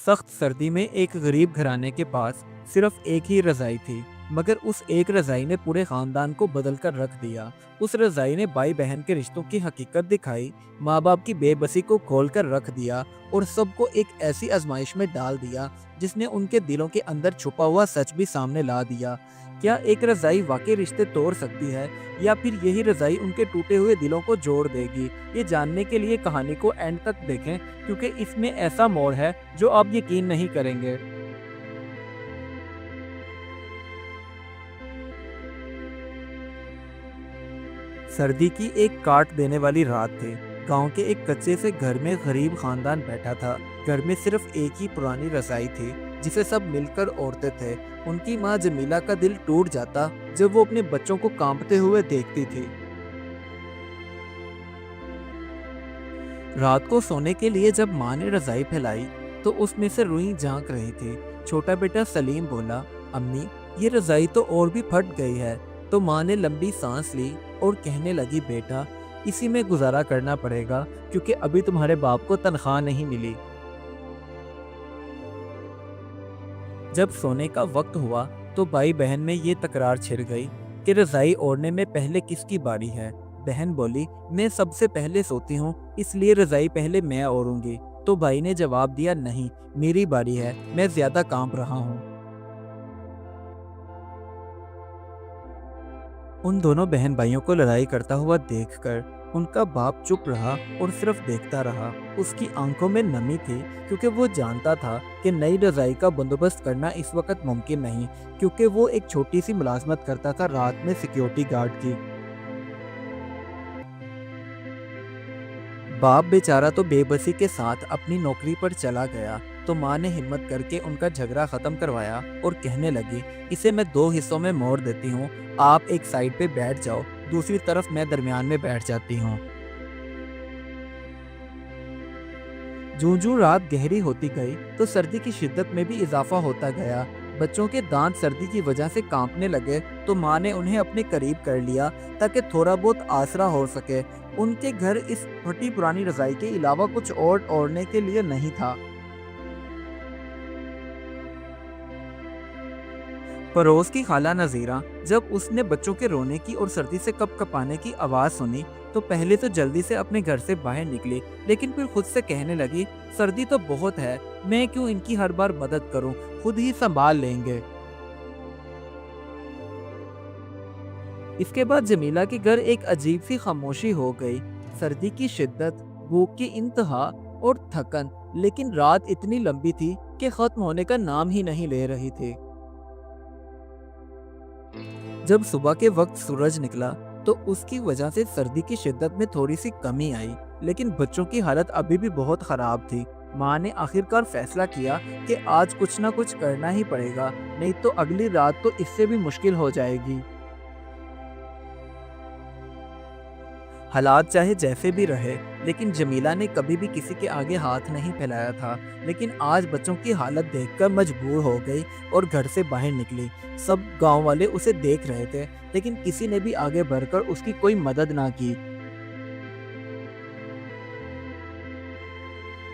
सख्त सर्दी में एक गरीब घराने के पास सिर्फ एक ही रजाई थी, मगर उस एक रजाई ने पूरे खानदान को बदल कर रख दिया। उस रजाई ने भाई बहन के रिश्तों की हकीकत दिखाई, माँ बाप की बेबसी को खोल कर रख दिया और सबको एक ऐसी आजमाइश में डाल दिया जिसने उनके दिलों के अंदर छुपा हुआ सच भी सामने ला दिया। क्या एक रजाई वाकई रिश्ते तोड़ सकती है, या फिर यही रजाई उनके टूटे हुए दिलों को जोड़ देगी? ये जानने के लिए कहानी को एंड तक देखें, क्योंकि इसमें ऐसा मोड़ है जो आप यकीन नहीं करेंगे। सर्दी की एक काट देने वाली रात थी। गांव के एक कच्चे से घर में गरीब खानदान बैठा था। घर में सिर्फ एक ही पुरानी रजाई थी जिसे सब मिलकर ओढ़ते थे। उनकी माँ जमीला का दिल टूट जाता जब वो अपने बच्चों को कांपते हुए देखती थी। रात को सोने के लिए जब माँ ने रजाई फैलाई तो उसमें से रुई झांक रही थी। छोटा बेटा सलीम बोला, अम्मी, ये रजाई तो और भी फट गई है। तो माँ ने लंबी सांस ली और कहने लगी, बेटा, इसी में गुजारा करना पड़ेगा, क्योंकि अभी तुम्हारे बाप को तनख्वाह नहीं मिली। जब सोने का वक्त हुआ तो भाई बहन में ये तकरार छिड़ गई कि रजाई ओढ़ने में पहले किसकी बारी है। बहन बोली, मैं सबसे पहले सोती हूँ, इसलिए रजाई पहले मैं ओढ़ूंगी। तो भाई ने जवाब दिया, नहीं, मेरी बारी है, मैं ज्यादा कांप रहा हूँ। उन दोनों बहन भाइयों को लड़ाई करता हुआ देखकर उनका बाप चुप रहा और सिर्फ देखता रहा। उसकी आंखों में नमी थी, क्योंकि वो जानता था कि नई रजाई का बंदोबस्त करना इस वक्त मुमकिन नहीं, क्योंकि वो एक छोटी सी मुलाजमत करता था रात में सिक्योरिटी गार्ड की। बाप बेचारा तो बेबसी के साथ अपनी नौकरी पर चला गया। तो माँ ने हिम्मत करके उनका झगड़ा खत्म करवाया और कहने लगी, इसे मैं दो हिस्सों में मोड़ देती हूँ, आप एक साइड पे बैठ जाओ, दूसरी तरफ मैं दरमियान में बैठ जाती हूँ। जूं जूं रात गहरी होती गई तो सर्दी की शिद्दत में भी इजाफा होता गया। बच्चों के दांत सर्दी की वजह से कांपने लगे तो माँ ने उन्हें अपने करीब कर लिया ताकि थोड़ा बहुत आसरा हो सके। उनके घर इस फटी पुरानी रजाई के अलावा कुछ और ओढ़ने के लिए नहीं था। पड़ोस की खाला नजीरा जब उसने बच्चों के रोने की और सर्दी से कपकपाने की आवाज़ सुनी तो पहले तो जल्दी से अपने घर से बाहर निकली, लेकिन फिर खुद से कहने लगी, सर्दी तो बहुत है, मैं क्यों इनकी हर बार मदद करूं, खुद ही संभाल लेंगे। इसके बाद जमीला के घर एक अजीब सी खामोशी हो गई। सर्दी की शिद्दत, भूख की इंतहा और थकन, लेकिन रात इतनी लंबी थी कि खत्म होने का नाम ही नहीं ले रही थी। जब सुबह के वक्त सूरज निकला तो उसकी वजह से सर्दी की शिद्दत में थोड़ी सी कमी आई, लेकिन बच्चों की हालत अभी भी बहुत खराब थी। माँ ने आखिरकार फैसला किया कि आज कुछ ना कुछ करना ही पड़ेगा, नहीं तो अगली रात तो इससे भी मुश्किल हो जाएगी। हालात चाहे जैसे भी रहे, लेकिन जमीला ने कभी भी किसी के आगे हाथ नहीं फैलाया था। लेकिन आज बच्चों की हालत देखकर मजबूर हो गई और घर से बाहर निकली। सब गांव वाले उसे देख रहे थे, लेकिन किसी ने भी आगे बढ़कर उसकी कोई मदद ना की।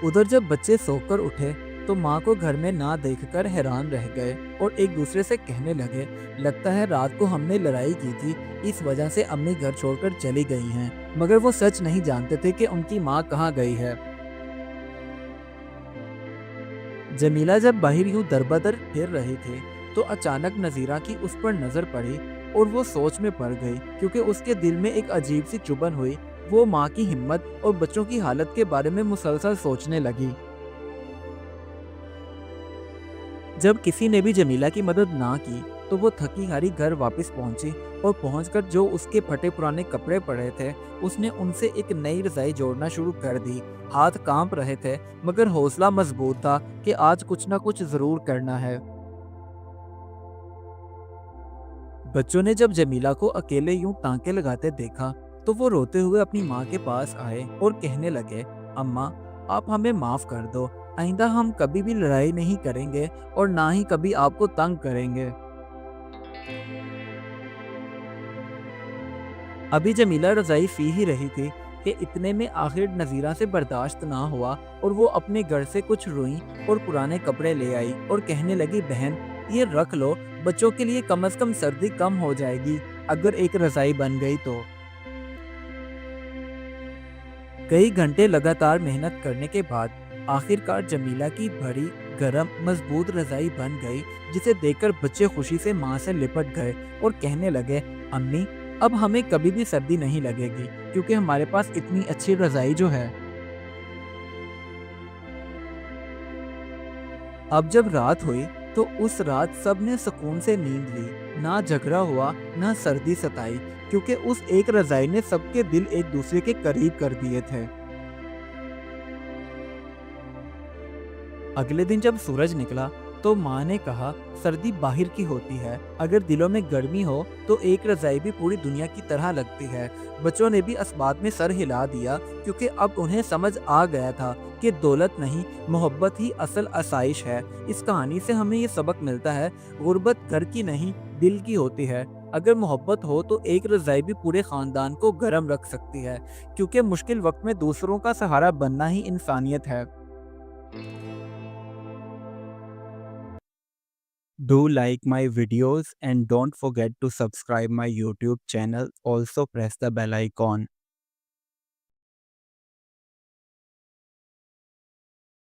उधर जब बच्चे सोकर उठे तो माँ को घर में ना देखकर हैरान रह गए और एक दूसरे से कहने लगे, लगता है रात को हमने लड़ाई की थी, इस वजह से अम्मी घर छोड़कर चली गई हैं। मगर वो सच नहीं जानते थे कि उनकी माँ कहाँ गई है। जमीला जब बाहर यूं दरबदर फिर रही थी तो अचानक नजीरा की उस पर नजर पड़ी और वो सोच में पड़ गई, क्योंकि उसके दिल में एक अजीब सी चुभन हुई। वो माँ की हिम्मत और बच्चों की हालत के बारे में मुसलसल सोचने लगी। जब किसी ने भी जमीला की मदद ना की तो वो थकी हारी घर वापस पहुंची और पहुंचकर जो उसके फटे पुराने कपड़े पड़े थे उसने उनसे एक नई रजाई जोड़ना शुरू कर दी। हाथ कांप रहे थे, मगर हौसला मजबूत था कि आज कुछ ना कुछ जरूर करना है। बच्चों ने जब जमीला को अकेले यूं टांके लगाते देखा तो वो रोते हुए अपनी माँ के पास आए और कहने लगे, अम्मा, आप हमें माफ कर दो, आइंदा हम कभी भी लड़ाई नहीं करेंगे और ना ही कभी आपको तंग करेंगे। अभी जमीला रजाई सी ही रही थी کہ اتنے میں آخر نذیرہ سے برداشت نہ ہوا اور وہ اپنے گھر سے کچھ روئیں اور پرانے کپڑے لے آئی اور کہنے لگی بہن یہ رکھ لو، بچوں کے لیے کم از کم سردی کم ہو جائے گی اگر ایک رضائی بن گئی تو۔ کئی گھنٹے لگاتار محنت کرنے کے بعد آخر کار جمیلہ کی بڑی گرم مضبوط رضائی بن گئی، جسے دیکھ کر بچے خوشی سے ماں سے لپٹ گئے اور کہنے لگے امی اب ہمیں کبھی بھی سردی نہیں لگے گی کیونکہ ہمارے پاس اتنی اچھی رضائی جو ہے۔ اب جب رات ہوئی تو اس رات سب نے سکون سے نیند لی، نہ جھگڑا ہوا نہ سردی ستائی، کیونکہ اس ایک رضائی نے سب کے دل ایک دوسرے کے قریب کر دیے تھے۔ اگلے دن جب سورج نکلا تو ماں نے کہا سردی باہر کی ہوتی ہے، اگر دلوں میں گرمی ہو تو ایک رضائی بھی پوری دنیا کی طرح لگتی ہے۔ بچوں نے بھی اس بات میں سر ہلا دیا کیونکہ اب انہیں سمجھ آ گیا تھا کہ دولت نہیں محبت ہی اصل آسائش ہے۔ اس کہانی سے ہمیں یہ سبق ملتا ہے، غربت گھر کی نہیں دل کی ہوتی ہے۔ اگر محبت ہو تو ایک رضائی بھی پورے خاندان کو گرم رکھ سکتی ہے، کیونکہ مشکل وقت میں دوسروں کا سہارا بننا ہی انسانیت ہے۔ Do like my videos and don't forget to subscribe my YouTube channel. Also press the bell icon.